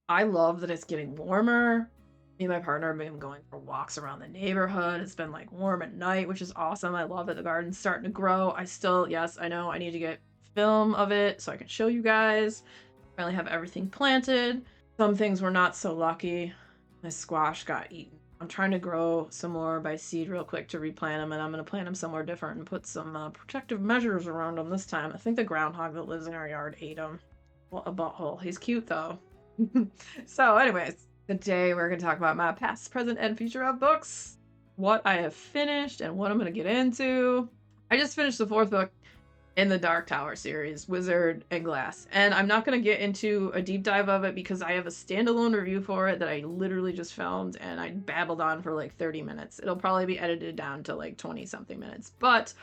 I love that it's getting warmer. Me and my partner have been going for walks around the neighborhood. It's been like warm at night, which is awesome. I love that the garden's starting to grow. Yes, I know I need to get film of it so I can show you guys. Finally have everything planted. Some things were not so lucky. My squash got eaten. I'm trying to grow some more by seed real quick to replant them, and I'm going to plant them somewhere different and put some protective measures around them this time. I think the groundhog that lives in our yard ate them. What a butthole. He's cute, though. So, anyways, today we're going to talk about my past, present, and future of books, what I have finished, and what I'm going to get into. I just finished the 4th book in the Dark Tower series, Wizard and Glass. And I'm not going to get into a deep dive of it because I have a standalone review for it that I literally just filmed and I babbled on for like 30 minutes. It'll probably be edited down to like 20 something minutes. But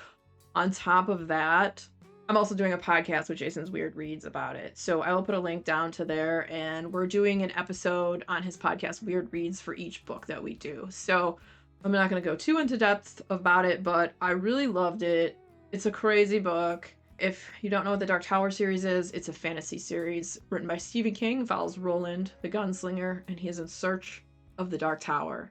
on top of that, I'm also doing a podcast with Jason's Weird Reads about it. So I will put a link down to there, and we're doing an episode on his podcast, Weird Reads, for each book that we do. So I'm not going to go too into depth about it, but I really loved it. It's a crazy book. If you don't know what the Dark Tower series is, it's a fantasy series written by Stephen King, follows Roland, the gunslinger, and he is in search of the Dark Tower.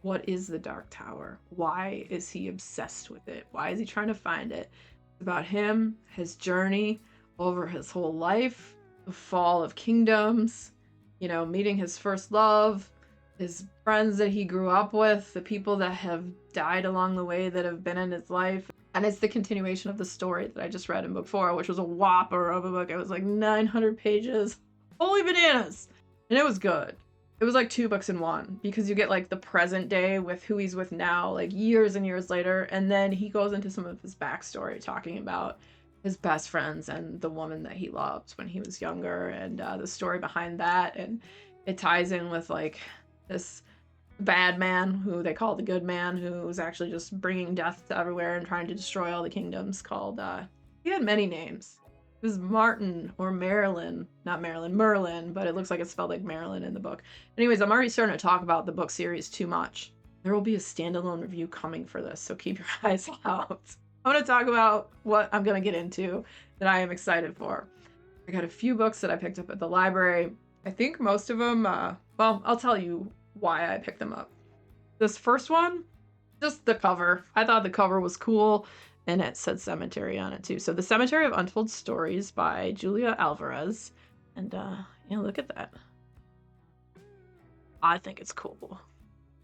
What is the Dark Tower? Why is he obsessed with it? Why is he trying to find it? It's about him, his journey over his whole life, the fall of kingdoms, meeting his first love, his friends that he grew up with, the people that have died along the way that have been in his life. And it's the continuation of the story that I just read in book 4, which was a whopper of a book. It was like 900 pages. Holy bananas! And it was good. It was like 2 books in one, because you get like the present day with who he's with now, like years and years later. And then he goes into some of his backstory, talking about his best friends and the woman that he loved when he was younger, and the story behind that. And it ties in with like this bad man who they call the good man, who's actually just bringing death to everywhere and trying to destroy all the kingdoms, called he had many names. It was Martin or Marilyn, not Marilyn, Merlin, but it looks like it's spelled like Marilyn in the book. Anyways, I'm already starting to talk about the book series too much. There will be a standalone review coming for this, so keep your eyes out. I'm going to talk about what I'm going to get into that I am excited for. I got a few books that I picked up at the library. I think most of them, I'll tell you why I picked them up. This first one, just the cover. I thought the cover was cool, and it said Cemetery on it too. So The Cemetery of Untold Stories by Julia Alvarez. And look at that. I think it's cool.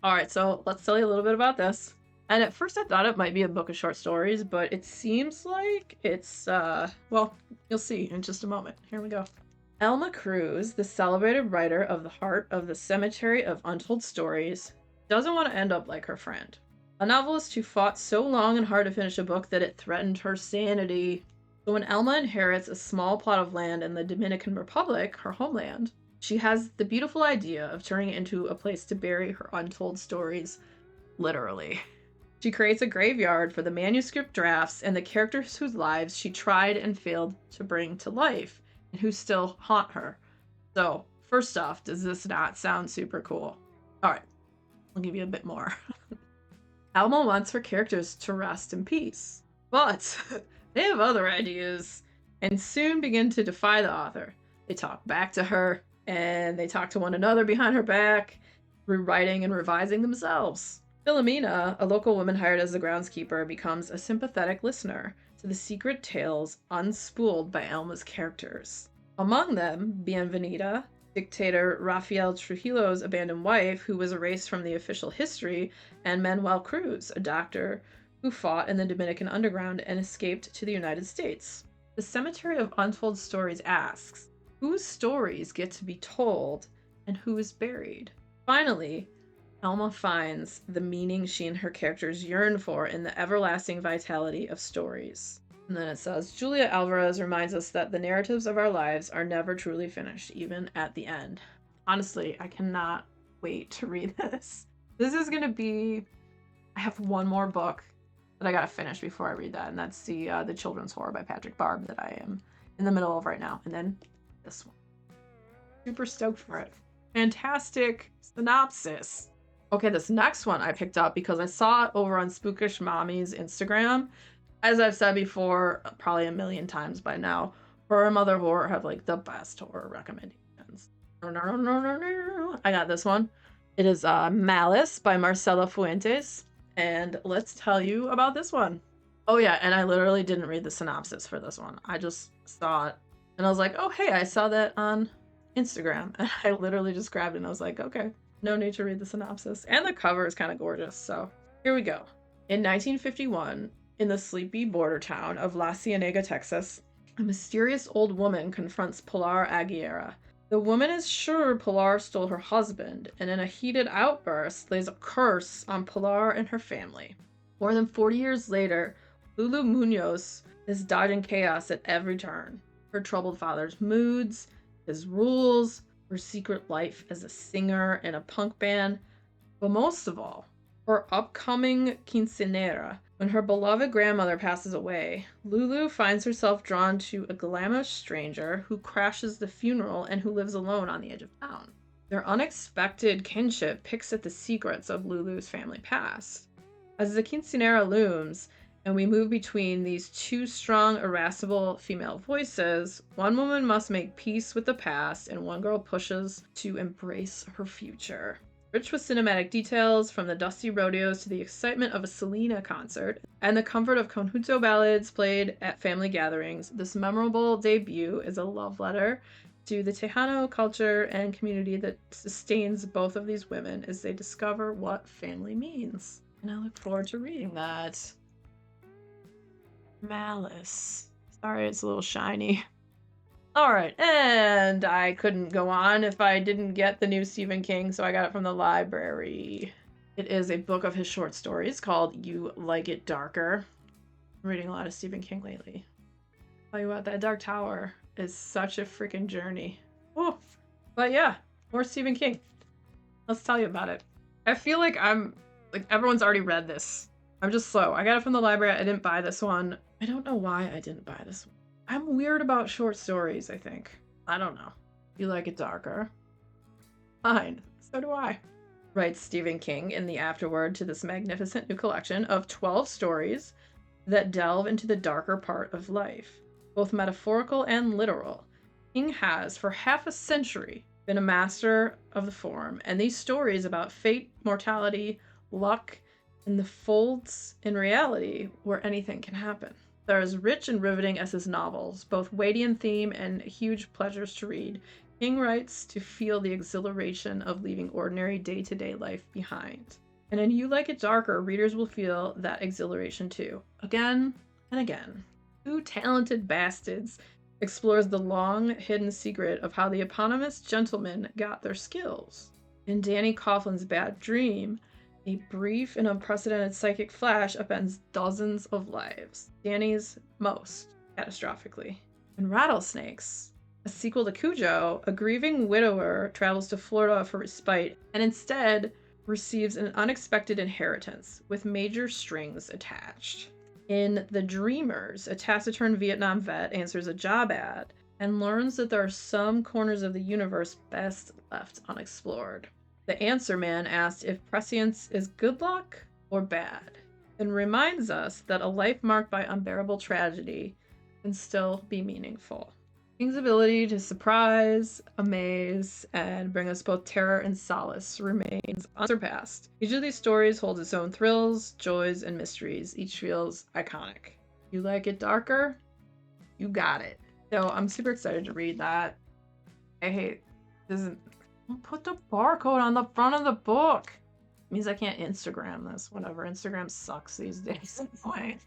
All right, so let's tell you a little bit about this. And at first I thought it might be a book of short stories, but it seems like it's, well, you'll see in just a moment. Here we go. Elma Cruz, the celebrated writer of The Heart of the Cemetery of Untold Stories, doesn't want to end up like her friend, a novelist who fought so long and hard to finish a book that it threatened her sanity. So when Elma inherits a small plot of land in the Dominican Republic, her homeland, she has the beautiful idea of turning it into a place to bury her untold stories, literally. She creates a graveyard for the manuscript drafts and the characters whose lives she tried and failed to bring to life, and who still haunt her. So, first off, does this not sound super cool? Alright, I'll give you a bit more. Alma wants her characters to rest in peace, but they have other ideas, and soon begin to defy the author. They talk back to her, and they talk to one another behind her back, rewriting and revising themselves. Philomena, a local woman hired as the groundskeeper, becomes a sympathetic listener to the secret tales unspooled by Elma's characters. Among them, Bienvenida, dictator Rafael Trujillo's abandoned wife, who was erased from the official history, and Manuel Cruz, a doctor who fought in the Dominican underground and escaped to the United States. The Cemetery of Untold Stories asks, whose stories get to be told and who is buried? Finally, Elma finds the meaning she and her characters yearn for in the everlasting vitality of stories. And then it says, Julia Alvarez reminds us that the narratives of our lives are never truly finished, even at the end. Honestly, I cannot wait to read this. This is going to be... I have one more book that I got to finish before I read that, and that's the Children's Horror by Patrick Barb that I am in the middle of right now. And then this one. Super stoked for it. Fantastic synopsis. Okay, this next one I picked up because I saw it over on Spookish Mommy's Instagram. As I've said before, probably a million times by now, Horror Mother Horror have like the best horror recommendations. I got this one. It is Malice by Marcela Fuentes. And let's tell you about this one. Oh yeah, and I literally didn't read the synopsis for this one. I just saw it and I was like, oh hey, I saw that on Instagram. And I literally just grabbed it and I was like, okay, no need to read the synopsis. And the cover is kind of gorgeous, so here we go. In 1951, in the sleepy border town of La Cienega, Texas, a mysterious old woman confronts Pilar Aguilera. The woman is sure Pilar stole her husband, and in a heated outburst lays a curse on Pilar and her family. More than 40 years later, Lulu Munoz is dodging chaos at every turn. Her troubled father's moods, his rules, her secret life as a singer in a punk band, but most of all, her upcoming quinceanera. When her beloved grandmother passes away, Lulu finds herself drawn to a glamorous stranger who crashes the funeral and who lives alone on the edge of town. Their unexpected kinship picks at the secrets of Lulu's family past. As the quinceanera looms, and we move between these two strong, irascible female voices, one woman must make peace with the past, and one girl pushes to embrace her future. Rich with cinematic details, from the dusty rodeos to the excitement of a Selena concert, and the comfort of conjunto ballads played at family gatherings, this memorable debut is a love letter to the Tejano culture and community that sustains both of these women as they discover what family means. And I look forward to reading that. Malice. Sorry, it's a little shiny. Alright, and I couldn't go on if I didn't get the new Stephen King, so I got it from the library. It is a book of his short stories called You Like It Darker. I'm reading a lot of Stephen King lately. Tell you what, that Dark Tower is such a freaking journey. Oh, but yeah, more Stephen King. Let's tell you about it. I feel like everyone's already read this. I'm just slow. I got it from the library. I didn't buy this one. I don't know why I didn't buy this one. I'm weird about short stories, I think. I don't know. You like it darker? Fine. So do I. Writes Stephen King in the afterword to this magnificent new collection of 12 stories that delve into the darker part of life, both metaphorical and literal. King has, for half a century, been a master of the form, and these stories about fate, mortality, luck, and the folds in reality where anything can happen. They're as rich and riveting as his novels, both weighty in theme and huge pleasures to read. King writes to feel the exhilaration of leaving ordinary day-to-day life behind. And in You Like It Darker, readers will feel that exhilaration too, again and again. Two talented bastards explores the long-hidden secret of how the eponymous gentlemen got their skills. In Danny Coughlin's Bad Dream, a brief and unprecedented psychic flash upends dozens of lives. Danny's most, catastrophically. In Rattlesnakes, a sequel to Cujo, a grieving widower travels to Florida for respite and instead receives an unexpected inheritance with major strings attached. In The Dreamers, a taciturn Vietnam vet answers a job ad and learns that there are some corners of the universe best left unexplored. The answer man asked if prescience is good luck or bad, and reminds us that a life marked by unbearable tragedy can still be meaningful. King's ability to surprise, amaze, and bring us both terror and solace remains unsurpassed. Each of these stories holds its own thrills, joys, and mysteries. Each feels iconic. You like it darker? You got it. So I'm super excited to read that. Don't put the barcode on the front of the book. It means I can't Instagram this. Whatever. Instagram sucks these days. Anyway.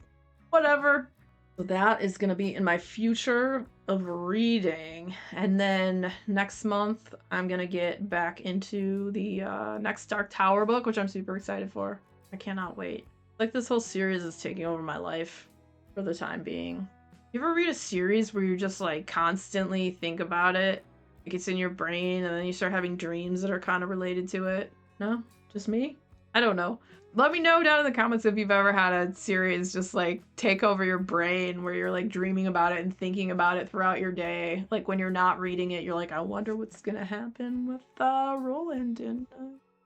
Whatever. So that is going to be in my future of reading. And then next month, I'm going to get back into the next Dark Tower book, which I'm super excited for. I cannot wait. Like, this whole series is taking over my life for the time being. You ever read a series where you just like constantly think about it? Like, it's in your brain and then you start having dreams that are kind of related to it? No? Just me? I don't know. Let me know down in the comments if you've ever had a series just like take over your brain where you're like dreaming about it and thinking about it throughout your day. Like when you're not reading it, you're like, I wonder what's gonna happen with Roland. And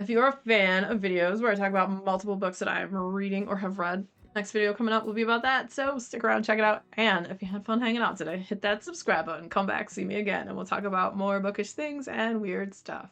if you're a fan of videos where I talk about multiple books that I'm reading or have read Next video coming up will be about that, so stick around, check it out. And if you had fun hanging out today, hit that subscribe button, come back, see me again, and we'll talk about more bookish things and weird stuff.